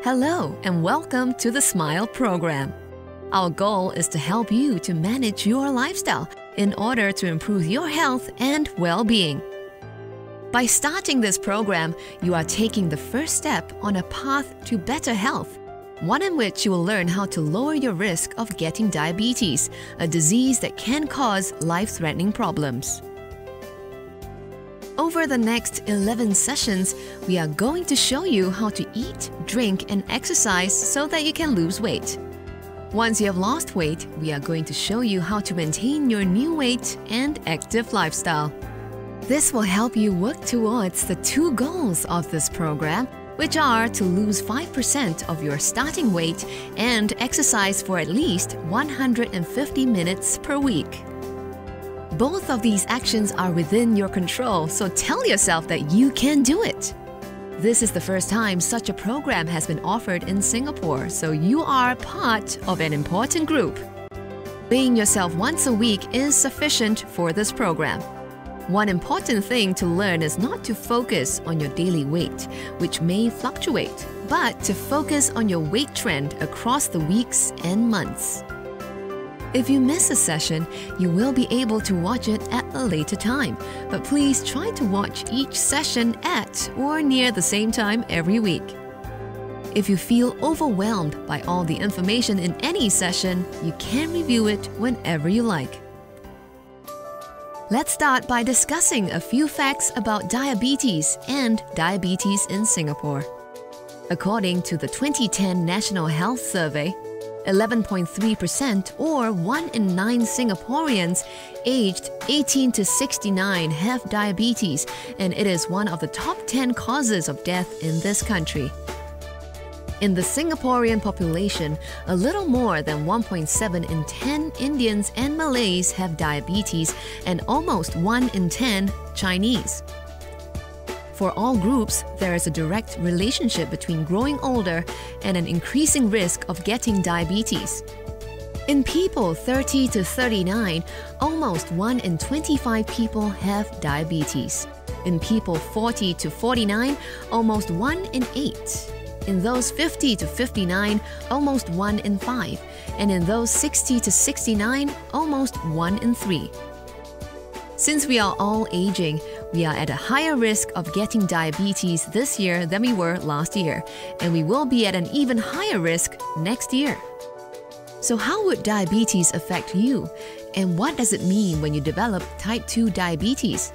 Hello and welcome to the Smile program. Our goal is to help you to manage your lifestyle in order to improve your health and well-being. By starting this program, you are taking the first step on a path to better health, one in which you will learn how to lower your risk of getting diabetes, a disease that can cause life-threatening problems. Over the next 11 sessions, we are going to show you how to eat, drink, and exercise so that you can lose weight. Once you have lost weight, we are going to show you how to maintain your new weight and active lifestyle. This will help you work towards the two goals of this program, which are to lose 5% of your starting weight and exercise for at least 150 minutes per week. Both of these actions are within your control, so tell yourself that you can do it. This is the first time such a program has been offered in Singapore, so you are part of an important group. Weighing yourself once a week is sufficient for this program. One important thing to learn is not to focus on your daily weight, which may fluctuate, but to focus on your weight trend across the weeks and months. If you miss a session, you will be able to watch it at a later time, but please try to watch each session at or near the same time every week. If you feel overwhelmed by all the information in any session, you can review it whenever you like. Let's start by discussing a few facts about diabetes and diabetes in Singapore. According to the 2010 National Health Survey, 11.3% or 1 in 9 Singaporeans aged 18 to 69 have diabetes, and it is one of the top 10 causes of death in this country. In the Singaporean population, a little more than 1.7 in 10 Indians and Malays have diabetes, and almost 1 in 10 Chinese. For all groups, there is a direct relationship between growing older and an increasing risk of getting diabetes. In people 30 to 39, almost 1 in 25 people have diabetes. In people 40 to 49, almost 1 in 8. In those 50 to 59, almost 1 in 5. And in those 60 to 69, almost 1 in 3. Since we are all aging, we are at a higher risk of getting diabetes this year than we were last year, and we will be at an even higher risk next year. So how would diabetes affect you, and what does it mean when you develop type 2 diabetes?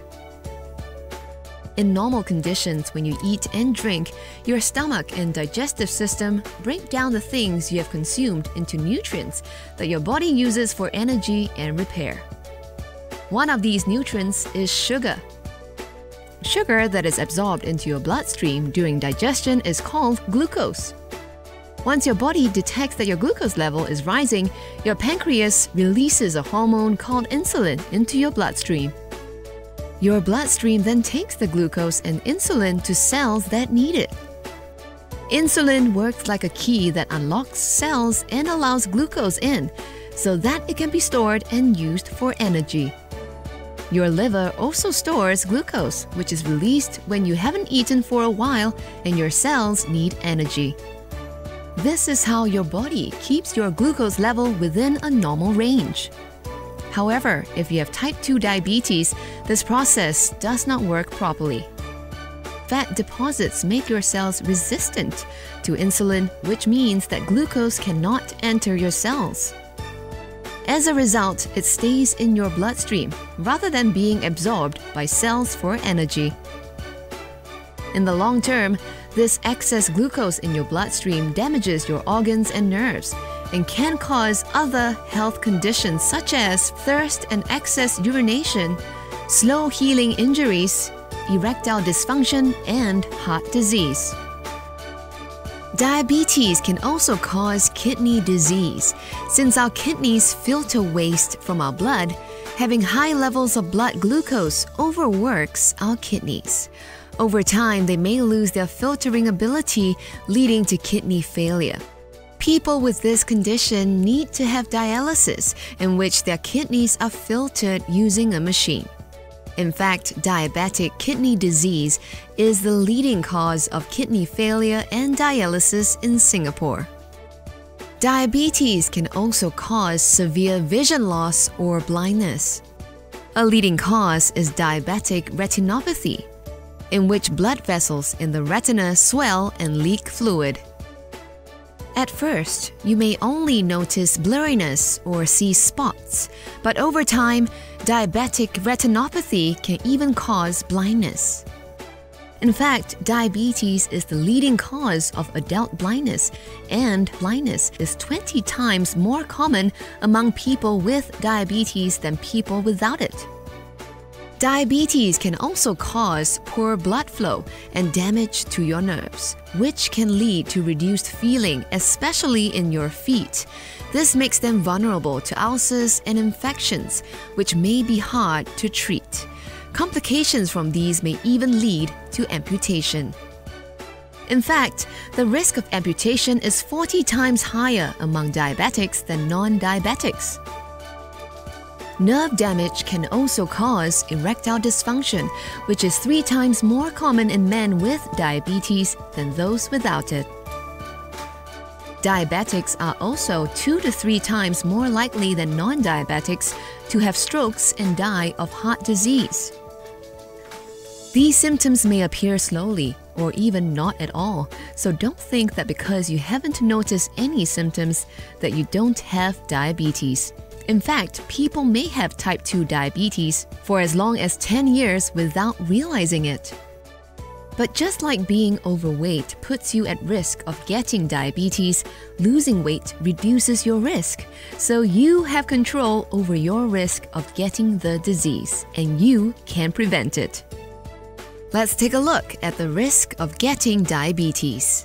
In normal conditions, when you eat and drink, your stomach and digestive system break down the things you have consumed into nutrients that your body uses for energy and repair. One of these nutrients is sugar. Sugar that is absorbed into your bloodstream during digestion is called glucose. Once your body detects that your glucose level is rising, your pancreas releases a hormone called insulin into your bloodstream. Your bloodstream then takes the glucose and insulin to cells that need it. Insulin works like a key that unlocks cells and allows glucose in, so that it can be stored and used for energy. Your liver also stores glucose, which is released when you haven't eaten for a while and your cells need energy. This is how your body keeps your glucose level within a normal range. However, if you have type 2 diabetes, this process does not work properly. Fat deposits make your cells resistant to insulin, which means that glucose cannot enter your cells. As a result, it stays in your bloodstream rather than being absorbed by cells for energy. In the long term, this excess glucose in your bloodstream damages your organs and nerves and can cause other health conditions such as thirst and excess urination, slow healing injuries, erectile dysfunction, and heart disease. Diabetes can also cause kidney disease. Since our kidneys filter waste from our blood, having high levels of blood glucose overworks our kidneys. Over time, they may lose their filtering ability, leading to kidney failure. People with this condition need to have dialysis, in which their kidneys are filtered using a machine. In fact, diabetic kidney disease is the leading cause of kidney failure and dialysis in Singapore. Diabetes can also cause severe vision loss or blindness. A leading cause is diabetic retinopathy, in which blood vessels in the retina swell and leak fluid. At first, you may only notice blurriness or see spots, but over time, diabetic retinopathy can even cause blindness. In fact, diabetes is the leading cause of adult blindness, and blindness is 20 times more common among people with diabetes than people without it. Diabetes can also cause poor blood flow and damage to your nerves, which can lead to reduced feeling, especially in your feet. This makes them vulnerable to ulcers and infections, which may be hard to treat. Complications from these may even lead to amputation. In fact, the risk of amputation is 40 times higher among diabetics than non-diabetics. Nerve damage can also cause erectile dysfunction, which is 3 times more common in men with diabetes than those without it. Diabetics are also 2 to 3 times more likely than non-diabetics to have strokes and die of heart disease. These symptoms may appear slowly or even not at all, so don't think that because you haven't noticed any symptoms that you don't have diabetes. In fact, people may have type 2 diabetes for as long as 10 years without realizing it. But just like being overweight puts you at risk of getting diabetes, losing weight reduces your risk. So you have control over your risk of getting the disease, and you can prevent it. Let's take a look at the risk of getting diabetes.